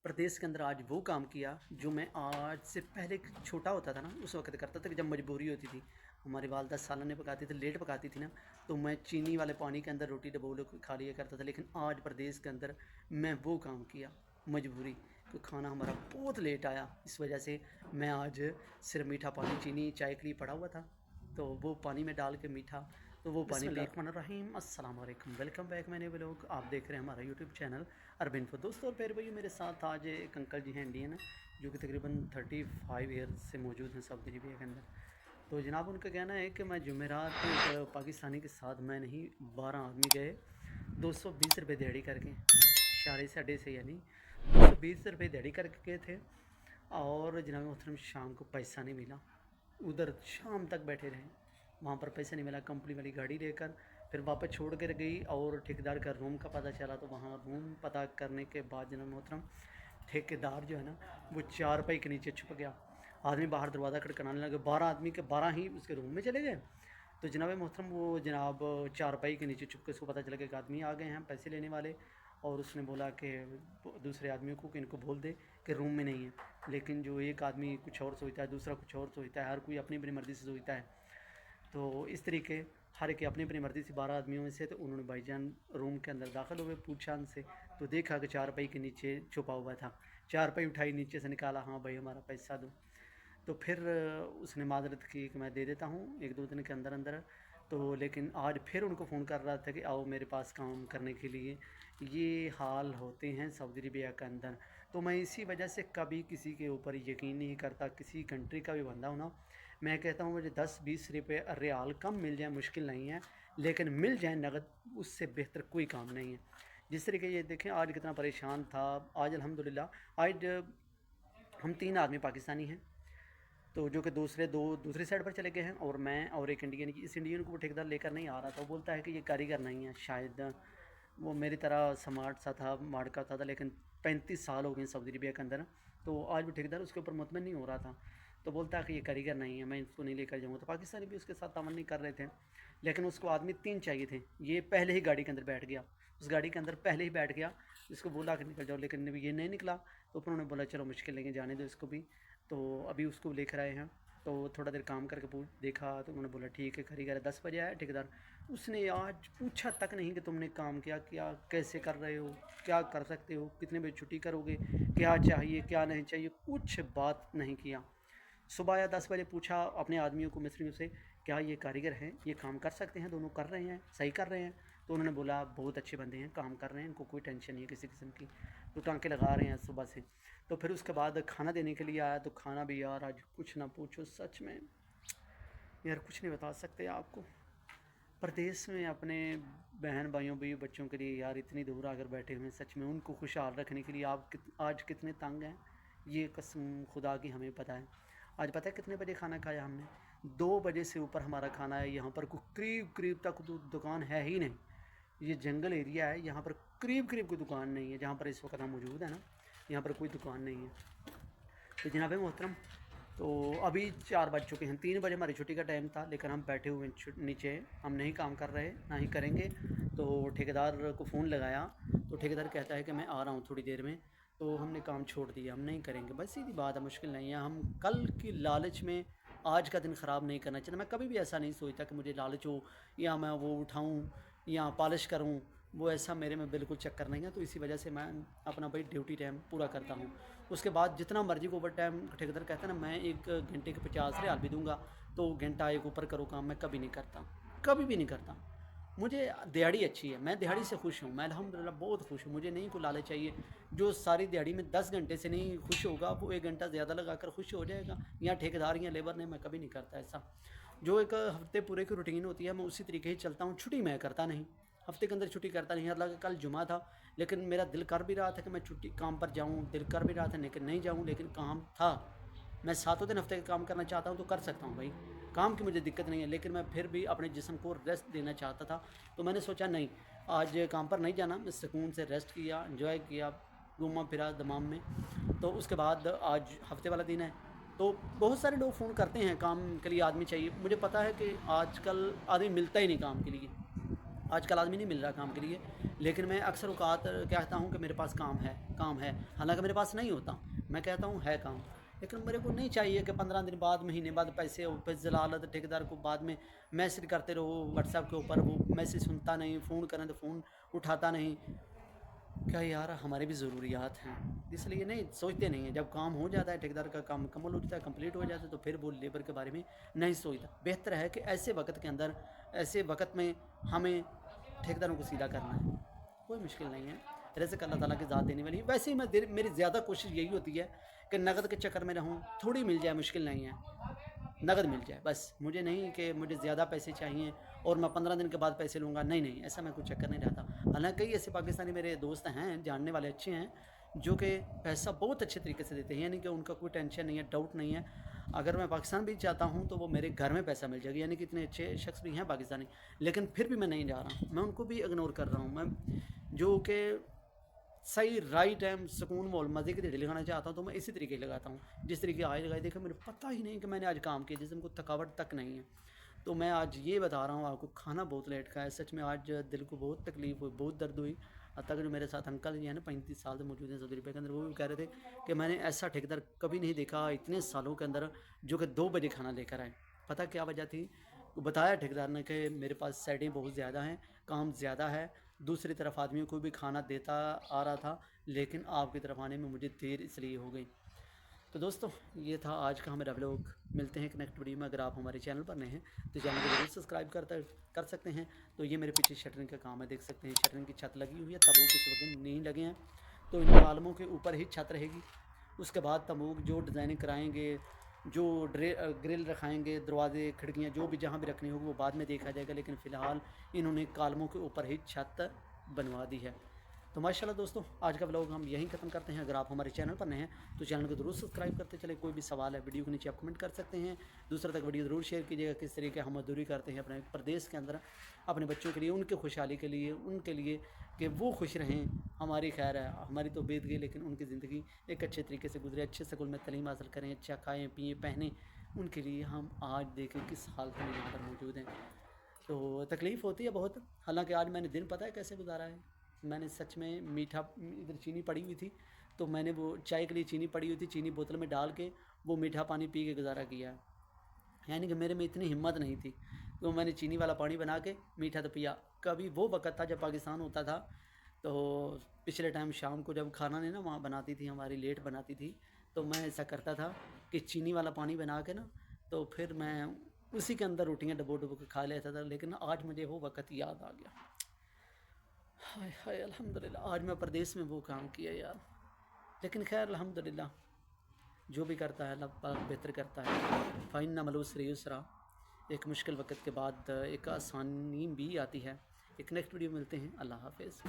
प्रदेश के अंदर आज वो काम किया जो मैं आज से पहले छोटा होता था ना, उस वक़्त करता था कि जब मजबूरी होती थी। हमारी वालदा सालाने पकाती थी, लेट पकाती थी ना, तो मैं चीनी वाले पानी के अंदर रोटी डबो के खा लिया करता था। लेकिन आज प्रदेश के अंदर मैं वो काम किया, मजबूरी, कि खाना हमारा बहुत लेट आया। इस वजह से मैं आज सिर्फ मीठा पानी चीनी चाय के लिए पड़ा हुआ था, तो वो पानी में डाल के मीठा, तो वो पानी बिस्मिल्लाहिर्रहमानिर्रहीम। अस्सलाम वालेकुम, वेलकम बैक मैंने वो लोग, आप देख रहे हैं हमारा यूट्यूब चैनल अरबिन फूड। दोस्तों और प्यारे भाई, मेरे साथ आज एक अंकल जी हैं, इंडियन, जो कि तकरीबन 35 ईयर्स से मौजूद हैं सऊदी अरबिया के अंदर। तो जनाब उनका कहना है कि मैं जुमेरात एक पाकिस्तानी के साथ मैं नहीं 12 आदमी गए, 220 रुपये दिहाड़ी करके, शारे साढ़े से यानी 220 रुपये दिहाड़ी करके गए थे। और जनाब मोहतरम शाम को पैसा नहीं मिला, उधर शाम तक बैठे रहे, वहाँ पर पैसा नहीं मिला। कंपनी वाली गाड़ी लेकर फिर वापस छोड़ कर गई, और ठेकेदार का रूम का पता चला, तो वहाँ रूम पता करने के बाद जनाब मोहतरम ठेकेदार जो है ना, वो चारपाई के नीचे छुप गया। आदमी बाहर दरवाज़ा खटखटाने लगे, 12 आदमी के 12 ही उसके रूम में चले गए। तो जनाब मोहतरम वो जनाब चारपाई के नीचे छुप के उसको पता चला कि एक आदमी आ गए हैं पैसे लेने वाले, और उसने बोला कि दूसरे आदमियों को कि इनको बोल दे कि रूम में नहीं है। लेकिन जो एक आदमी कुछ और सोचता है, दूसरा कुछ और सोचता है, हर कोई अपनी अपनी मर्ज़ी से सोचता है। तो इस तरीके हर एक अपनी अपनी मर्ज़ी से 12 आदमियों में से, तो उन्होंने भाईजान रूम के अंदर दाखिल हुए, पूछा उनसे, तो देखा कि चारपाई के नीचे छुपा हुआ था। चारपाई उठाई, नीचे से निकाला, हाँ भाई हमारा पैसा दो। तो फिर उसने माजरत की कि मैं दे देता हूँ 1-2 दिन के अंदर अंदर। तो लेकिन आज फिर उनको फ़ोन कर रहा था कि आओ मेरे पास काम करने के लिए। ये हाल होते हैं सऊदी अरबिया के अंदर। तो मैं इसी वजह से कभी किसी के ऊपर यकीन नहीं करता, किसी कंट्री का भी बंदा हो ना, मैं कहता हूँ मुझे 10-20 रुपये रियाल कम मिल जाए मुश्किल नहीं है, लेकिन मिल जाए नगद, उससे बेहतर कोई काम नहीं है। जिस तरीके ये देखें आज कितना परेशान था, आज अल्हम्दुलिल्लाह आज हम 3 आदमी पाकिस्तानी हैं, तो जो कि दूसरी साइड पर चले गए हैं, और मैं और एक इंडियन। इस इंडियन को वो ठेकेदार लेकर नहीं आ रहा था, वो बोलता है कि ये कारीगर नहीं है, शायद वो मेरी तरह स्मार्ट सा था, मार्का था, लेकिन 35 साल हो गए सऊदी अरबिया के अंदर। तो आज भी ठेकेदार उसके ऊपर मुतमिन नहीं हो रहा था, तो बोलता है कि ये कारीगर नहीं है, मैं इसको नहीं लेकर जाऊँगा। तो पाकिस्तानी भी उसके साथ तावन नहीं कर रहे थे, लेकिन उसको आदमी 3 चाहिए थे। ये पहले ही गाड़ी के अंदर बैठ गया, उस गाड़ी के अंदर पहले ही बैठ गया, इसको बोला कि निकल जाओ, लेकिन ये नहीं निकला। तो फिर उन्होंने बोला चलो मुश्किल नहीं, जाने दो इसको भी। तो अभी उसको लेकर आए हैं, तो थोड़ा देर काम करके देखा, तो उन्होंने बोला ठीक है कारीगर है। 10 बजे आया ठेकेदार, उसने आज पूछा तक नहीं कि तुमने काम किया, क्या कैसे कर रहे हो, क्या कर सकते हो, कितने बजे छुट्टी करोगे, क्या चाहिए क्या नहीं चाहिए, कुछ बात नहीं किया। सुबह या 10 बजे पूछा अपने आदमियों को, मिस्त्रियों से, क्या ये कारीगर हैं, ये काम कर सकते हैं, दोनों कर रहे हैं, सही कर रहे हैं? तो उन्होंने बोला बहुत अच्छे बंदे हैं, काम कर रहे हैं, इनको कोई टेंशन नहीं है किसी किस्म की, तो टाँके लगा रहे हैं सुबह से। तो फिर उसके बाद खाना देने के लिए आया, तो खाना भी यार आज कुछ ना पूछो, सच में यार कुछ नहीं बता सकते आपको। प्रदेश में अपने बहन भाइयों भी बच्चों के लिए यार इतनी दूर आकर बैठे हुए हैं, सच में उनको खुशहाल रखने के लिए आप आज कितने तंग हैं, ये कसम खुदा की हमें पता है। आज पता है कितने बजे खाना खाया हमने? 2 बजे से ऊपर हमारा खाना है। यहाँ पर कोई करीब करीब तक तो दुकान है ही नहीं, ये जंगल एरिया है, यहाँ पर करीब करीब कोई दुकान नहीं है। जहाँ पर इस वक्त हम मौजूद है ना, यहाँ पर कोई दुकान नहीं है। तो जनाब मोहतरम, तो अभी 4 बज चुके हैं, 3 बजे हमारी छुट्टी का टाइम था, लेकिन हम बैठे हुए नीचे, हम नहीं काम कर रहे, ना ही करेंगे। तो ठेकेदार को फ़ोन लगाया, तो ठेकेदार कहता है कि मैं आ रहा हूँ थोड़ी देर में। तो हमने काम छोड़ दिया, हम नहीं करेंगे, बस सीधी बात है, मुश्किल नहीं है। हम कल की लालच में आज का दिन ख़राब नहीं करना चाहिए। मैं कभी भी ऐसा नहीं सोचता कि मुझे लालच हो, या मैं वो उठाऊँ या पॉलिश करूँ, वो ऐसा मेरे में बिल्कुल चक्कर नहीं है। तो इसी वजह से मैं अपना भाई ड्यूटी टाइम पूरा करता हूँ। उसके बाद जितना मर्जी को ओवर टाइम, ठेकेदार कहता है ना मैं 1 घंटे के 50 रियाल भी दूंगा, तो घंटा एक ऊपर करो काम, मैं कभी नहीं करता, कभी भी नहीं करता। मुझे दिहाड़ी अच्छी है, मैं दिहाड़ी से खुश हूँ, मैं अल्हम्दुलिल्लाह बहुत खुश हूँ। मुझे नहीं कोई लालच चाहिए। जो सारी दिहाड़ी में 10 घंटे से नहीं खुश होगा, वो 1 घंटा ज़्यादा लगा कर खुश हो जाएगा, या ठेकेदार या लेबर ने, मैं कभी नहीं करता ऐसा। जो एक हफ्ते पूरे की रूटीन होती है, मैं उसी तरीके ही चलता हूँ। छुट्टी मैं करता नहीं, हफ्ते के अंदर छुट्टी करता नहीं। हालांकि कल जुमा था, लेकिन मेरा दिल कर भी रहा था कि मैं छुट्टी काम पर जाऊँ, दिल कर भी रहा था लेकिन नहीं जाऊँ, लेकिन काम था। मैं 7 दिन हफ्ते का काम करना चाहता हूँ तो कर सकता हूँ भाई, काम की मुझे दिक्कत नहीं है, लेकिन मैं फिर भी अपने जिस्म को रेस्ट देना चाहता था। तो मैंने सोचा नहीं, आज काम पर नहीं जाना, मैं सुकून से रेस्ट किया, एंजॉय किया, घूमा फिरा दमाम में। तो उसके बाद आज हफ्ते वाला दिन है। तो बहुत सारे लोग फ़ोन करते हैं काम के लिए, आदमी चाहिए। मुझे पता है कि आजकल आदमी मिलता ही नहीं काम के लिए, कल आदमी नहीं मिल रहा काम के लिए, लेकिन मैं अक्सर औकात कहता हूँ कि मेरे पास काम है, हालांकि मेरे पास नहीं होता। मैं कहता हूँ है काम, लेकिन मेरे को नहीं चाहिए कि 15 दिन बाद, महीने बाद पैसे ऊपर जलालत ठेकेदार को बाद में मैसेज करते रहो व्हाट्सएप के ऊपर, वो मैसेज सुनता नहीं, फ़ोन करें तो फ़ोन उठाता नहीं। क्या यार, हमारे भी ज़रूरियात हैं, इसलिए नहीं सोचते नहीं हैं। जब काम हो जाता है, ठेकेदार का काम मुकम्मल हो जाता है, कंप्लीट हो जाता है, तो फिर वो लेबर के बारे में नहीं सोचता। बेहतर है कि ऐसे वक्त के अंदर, ऐसे वक्त में हमें ठेकेदारों को सीधा करना है, कोई मुश्किल नहीं है। रिज़्क़ अल्लाह ताला की ज़ात देने वाली है। वैसे ही मेरी ज़्यादा कोशिश यही होती है कि नकद के चक्कर में रहूँ, थोड़ी मिल जाए मुश्किल नहीं है, नकद मिल जाए बस। मुझे नहीं कि मुझे ज़्यादा पैसे चाहिए और मैं 15 दिन के बाद पैसे लूँगा, नहीं नहीं, ऐसा मैं कुछ चक्कर नहीं रहता। हालांकि कई ऐसे पाकिस्तानी मेरे दोस्त हैं, जानने वाले अच्छे हैं, जो कि पैसा बहुत अच्छे तरीके से देते हैं, यानी कि उनका कोई टेंशन नहीं है, डाउट नहीं है। अगर मैं पाकिस्तान भी चाहता हूँ तो वो मेरे घर में पैसा मिल जाएगा, यानी कि इतने अच्छे शख्स भी हैं पाकिस्तानी। लेकिन फिर भी मैं नहीं जा रहा हूँ, मैं उनको भी इग्नोर कर रहा हूँ। मैं जो कि सही राइट टाइम सुकून मोल मज़े की दिहाड़ी लगाना चाहता हूँ, तो मैं इसी तरीके लगाता हूँ जिस तरीके आज लगाई। देखा, मुझे पता ही नहीं कि मैंने आज काम किया, जिसमें कोई थकावट तक नहीं है। तो मैं आज ये बता रहा हूँ आपको, खाना बहुत लेट खाया, सच में आज दिल को बहुत तकलीफ़ हुई, बहुत दर्द हुई। हत्ता कि जो मेरे साथ अंकल जी हैं ना, 35 साल से मौजूद हैं सऊदी अरब के अंदर, वो भी कह रहे थे कि मैंने ऐसा ठेकेदार कभी नहीं देखा इतने सालों के अंदर जो कि 2 बजे खाना लेकर आए। पता क्या वजह थी? वो बताया ठेकेदार ने कि मेरे पास साइडें बहुत ज़्यादा हैं, काम ज़्यादा है, दूसरी तरफ आदमियों को भी खाना देता आ रहा था, लेकिन आपकी तरफ आने में मुझे देर इसलिए हो गई। तो दोस्तों, ये था आज का हमारा व्लॉग। मिलते हैं एक नेक्स्ट वीडियो में। अगर आप हमारे चैनल पर नए हैं तो चैनल को जरूर सब्सक्राइब कर सकते हैं। तो ये मेरे पीछे शटरिंग का काम है, देख सकते हैं शटरिंग की छत लगी हुई है, तंबू इस वक्त नहीं लगे हैं, तो इन कालमों के ऊपर ही छत रहेगी। उसके बाद तंबू जो डिज़ाइनिंग कराएंगे, जो ग्रिल रखाएंगे, दरवाजे खिड़कियाँ जो भी जहाँ भी रखनी होगी वो बाद में देखा जाएगा, लेकिन फ़िलहाल इन्होंने कालमों के ऊपर ही छत बनवा दी है। तो माशाल्लाह दोस्तों, आज का व्लॉग हम यहीं ख़त्म करते हैं। अगर आप हमारे चैनल पर नए हैं तो चैनल को ज़रूर सब्सक्राइब करते चले। कोई भी सवाल है वीडियो के नीचे आप कमेंट कर सकते हैं। दूसरा तक वीडियो ज़रूर शेयर कीजिएगा, किस तरीके हम मजदूरी करते हैं अपने प्रदेश के अंदर, अपने बच्चों के लिए, उनके खुशहाली के लिए, उनके लिए कि वो खुश रहें। हमारी खैर है, हमारी तो बीत गई, लेकिन उनकी ज़िंदगी एक अच्छे तरीके से गुजरे, अच्छे स्कूल में तलीम हासिल करें, अच्छा खाएँ पिएँ पहने, उनके लिए हम आज देखें किस हालत में यहाँ पर मौजूद हैं। तो तकलीफ़ होती है बहुत। हालांकि आज मैंने दिन पता है कैसे गुजारा है। मैंने सच में मीठा, इधर चीनी पड़ी हुई थी, तो मैंने वो चाय के लिए चीनी पड़ी हुई थी, चीनी बोतल में डाल के वो मीठा पानी पी के गुजारा किया है। यानी कि मेरे में इतनी हिम्मत नहीं थी, तो मैंने चीनी वाला पानी बना के मीठा तो पिया। कभी वो वक़्त था जब पाकिस्तान होता था, तो पिछले टाइम शाम को जब खाना ने ना वहाँ बनाती थी, हमारी लेट बनाती थी, तो मैं ऐसा करता था कि चीनी वाला पानी बना के ना, तो फिर मैं उसी के अंदर रोटियाँ डबो डबो के खा लेता था। लेकिन आज मुझे वो वक़्त याद आ गया। हाय हाय, अल्हम्दुलिल्लाह आज मैं प्रदेश में वो काम किया यार। लेकिन खैर अल्हम्दुलिल्लाह, जो भी करता है अल्लाह पाक बेहतर करता है। फ़इन्ना मल उसरि युसरा, एक मुश्किल वक़्त के बाद एक आसानी भी आती है। एक नेक्स्ट वीडियो मिलते हैं। अल्लाह हाफ़िज़।